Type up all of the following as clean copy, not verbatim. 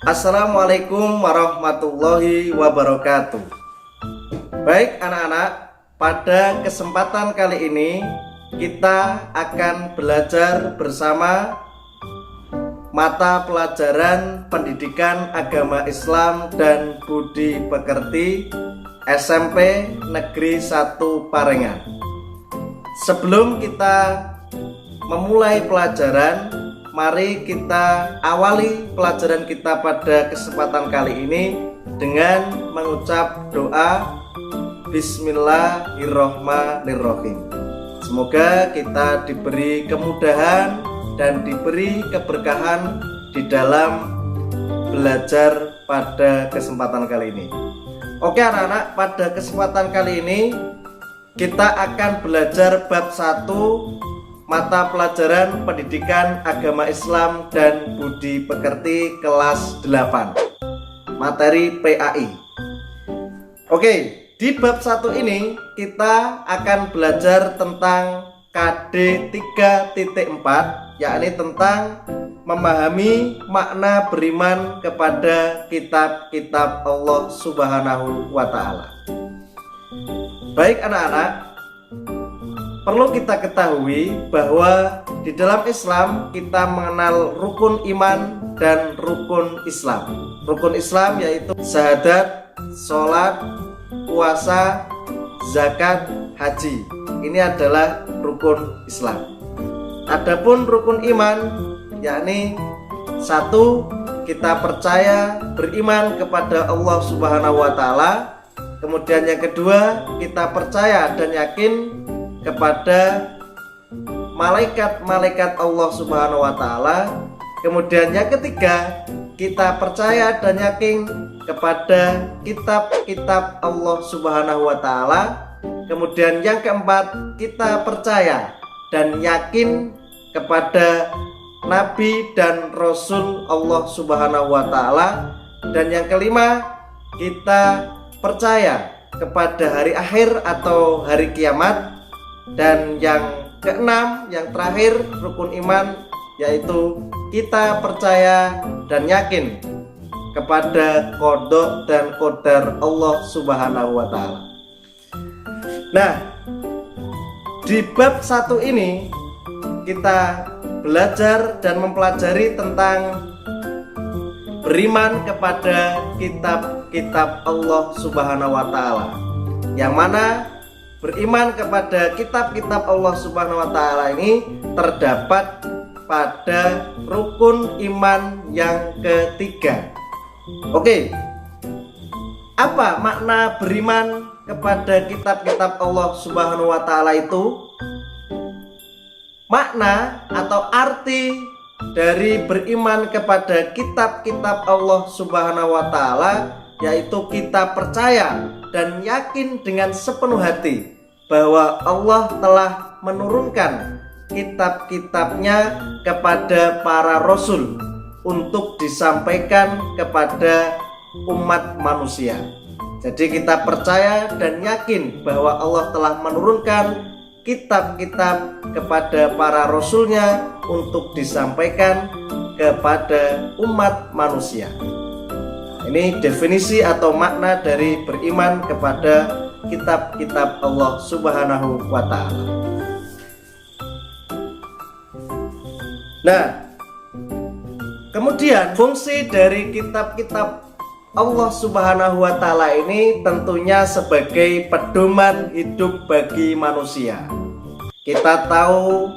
Assalamualaikum warahmatullahi wabarakatuh. Baik anak-anak, pada kesempatan kali ini kita akan belajar bersama mata pelajaran Pendidikan Agama Islam dan Budi Pekerti SMP Negeri 1 Parengan. Sebelum kita memulai pelajaran, mari kita awali pelajaran kita pada kesempatan kali ini dengan mengucap doa Bismillahirrohmanirrohim. Semoga kita diberi kemudahan dan diberi keberkahan di dalam belajar pada kesempatan kali ini. Oke anak-anak, pada kesempatan kali ini kita akan belajar bab 1 mata pelajaran Pendidikan Agama Islam dan Budi Pekerti kelas 8, materi PAI. Oke, di bab 1 ini kita akan belajar tentang KD 3.4, yakni tentang memahami makna beriman kepada kitab-kitab Allah Subhanahu wa Ta'ala. Baik anak-anak, perlu kita ketahui bahwa di dalam Islam kita mengenal rukun iman dan rukun Islam. Rukun Islam yaitu syahadat, sholat, puasa, zakat, haji. Ini adalah rukun Islam. Adapun rukun iman yakni 1, kita percaya beriman kepada Allah Subhanahu wa Ta'ala. Kemudian yang kedua, kita percaya dan yakin kepada malaikat-malaikat Allah Subhanahu wa Ta'ala. Kemudian yang ketiga, kita percaya dan yakin kepada kitab-kitab Allah Subhanahu wa Ta'ala. Kemudian yang keempat, kita percaya dan yakin kepada nabi dan rasul Allah Subhanahu wa Ta'ala. Dan yang kelima, kita percaya kepada hari akhir atau hari kiamat. Dan yang keenam, yang terakhir rukun iman, yaitu kita percaya dan yakin kepada qada dan qadar Allah Subhanahu wa Ta'ala. Nah, di bab 1 ini kita belajar dan mempelajari tentang beriman kepada kitab-kitab Allah Subhanahu wa Ta'ala, yang mana beriman kepada kitab-kitab Allah Subhanahu wa Ta'ala ini terdapat pada rukun iman yang ketiga. Oke, apa makna beriman kepada kitab-kitab Allah Subhanahu wa Ta'ala itu? Makna atau arti dari beriman kepada kitab-kitab Allah Subhanahu wa Ta'ala yaitu kita percaya dan yakin dengan sepenuh hati bahwa Allah telah menurunkan kitab-kitabnya kepada para rasul untuk disampaikan kepada umat manusia. Jadi kita percaya dan yakin bahwa Allah telah menurunkan kitab-kitab kepada para rasulnya untuk disampaikan kepada umat manusia. Ini definisi atau makna dari beriman kepada kitab-kitab Allah Subhanahu wa Ta'ala. Nah, kemudian fungsi dari kitab-kitab Allah Subhanahu wa Ta'ala ini tentunya sebagai pedoman hidup bagi manusia. Kita tahu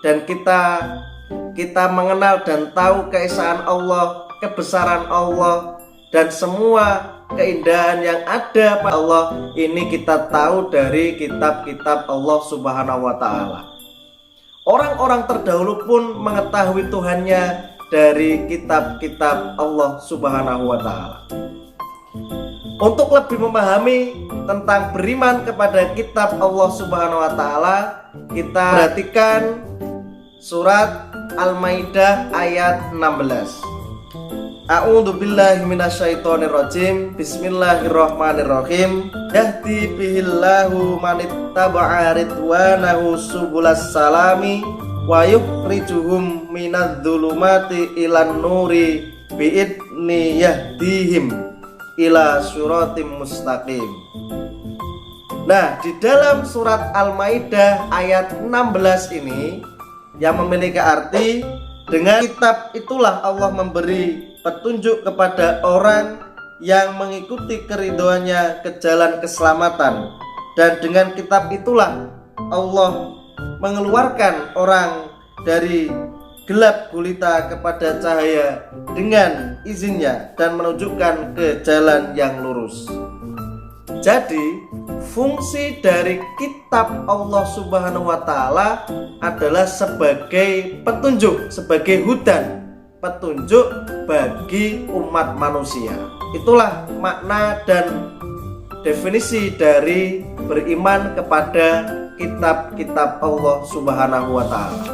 dan kita mengenal dan tahu keesaan Allah, kebesaran Allah, dan semua keindahan yang ada pada Allah ini kita tahu dari kitab-kitab Allah Subhanahu wa Ta'ala. Orang-orang terdahulu pun mengetahui Tuhannya dari kitab-kitab Allah Subhanahu wa Ta'ala. Untuk lebih memahami tentang beriman kepada kitab Allah Subhanahu wa Ta'ala, kita perhatikan surat Al-Maidah ayat 16. A'udzu billahi minasyaitonir rajim. Bismillahirrahmanirrahim. Yahdi bihillahu manittaba'a ridwanahu subulas salami wa yukhrijuhum minadh-dhulumati ilan nuri bi'idni yahdihim ila siratim mustaqim. Nah, di dalam surat Al-Maidah ayat 16 ini yang memiliki arti, dengan kitab itulah Allah memberi petunjuk kepada orang yang mengikuti keridhoannya ke jalan keselamatan, dan dengan kitab itulah Allah mengeluarkan orang dari gelap gulita kepada cahaya dengan izinnya dan menunjukkan ke jalan yang lurus. Jadi fungsi dari kitab Allah Subhanahu wa Ta'ala adalah sebagai petunjuk, sebagai hudan, petunjuk bagi umat manusia. Itulah makna dan definisi dari beriman kepada kitab-kitab Allah Subhanahu wa Ta'ala.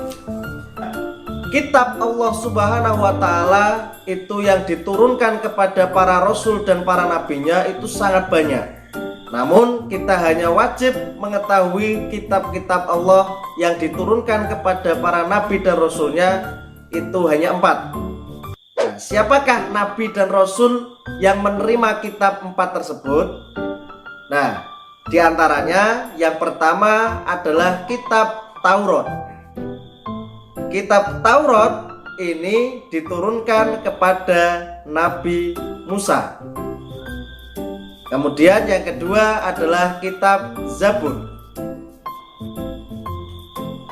Kitab Allah Subhanahu wa Ta'ala itu yang diturunkan kepada para rasul dan para nabinya itu sangat banyak. Namun kita hanya wajib mengetahui kitab-kitab Allah yang diturunkan kepada para nabi dan rasulnya itu hanya 4. Nah, siapakah nabi dan rasul yang menerima kitab 4 tersebut? Nah, diantaranya yang pertama adalah kitab Taurat. Kitab Taurat ini diturunkan kepada Nabi Musa. Kemudian yang kedua adalah kitab Zabur.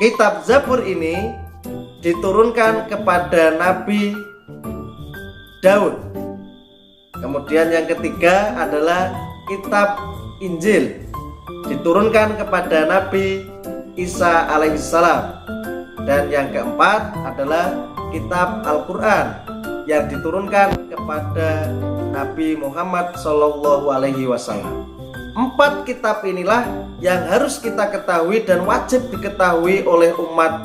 Kitab Zabur ini diturunkan kepada Nabi Daud. Kemudian yang ketiga adalah kitab Injil, diturunkan kepada Nabi Isa alaihissalam. Dan yang keempat adalah kitab Al-Quran yang diturunkan kepada Nabi Muhammad Shallallahu Alaihi Wasallam. 4 kitab inilah yang harus kita ketahui dan wajib diketahui oleh umat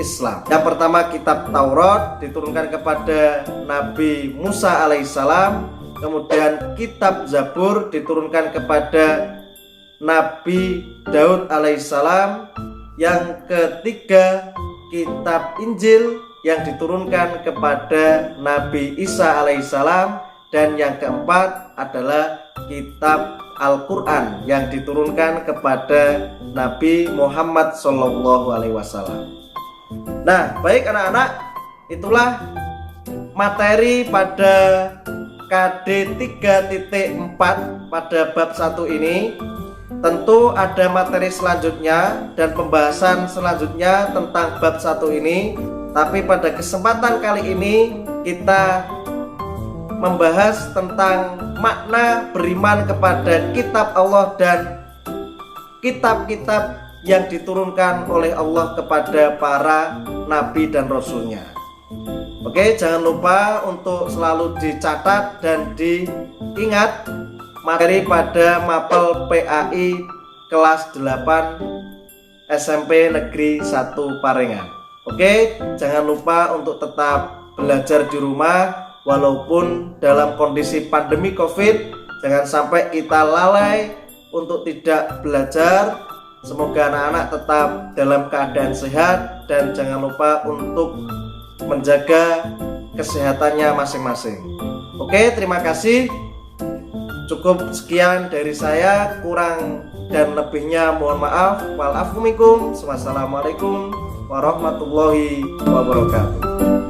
Islam. Yang pertama kitab Taurat diturunkan kepada Nabi Musa alaihissalam. Kemudian kitab Zabur diturunkan kepada Nabi Daud alaihissalam. Yang ketiga kitab Injil yang diturunkan kepada Nabi Isa alaihissalam. Dan yang keempat adalah kitab Al-Quran yang diturunkan kepada Nabi Muhammad Sallallahu Alaihi Wasallam. Nah, baik anak-anak, itulah materi pada KD 3.4 pada bab 1 ini. Tentu ada materi selanjutnya dan pembahasan selanjutnya tentang bab 1 ini. Tapi pada kesempatan kali ini kita membahas tentang makna beriman kepada kitab Allah dan kitab-kitab yang diturunkan oleh Allah kepada para nabi dan rasulnya. Oke, jangan lupa untuk selalu dicatat dan diingat materi pada mapel PAI kelas 8 SMP Negeri 1 Parengan. Oke, jangan lupa untuk tetap belajar di rumah. Walaupun dalam kondisi pandemi COVID, jangan sampai kita lalai untuk tidak belajar. Semoga anak-anak tetap dalam keadaan sehat dan jangan lupa untuk menjaga kesehatannya masing-masing. Oke, terima kasih. Cukup sekian dari saya, kurang dan lebihnya mohon maaf. Wal afu minkum. Wassalamualaikum warahmatullahi wabarakatuh.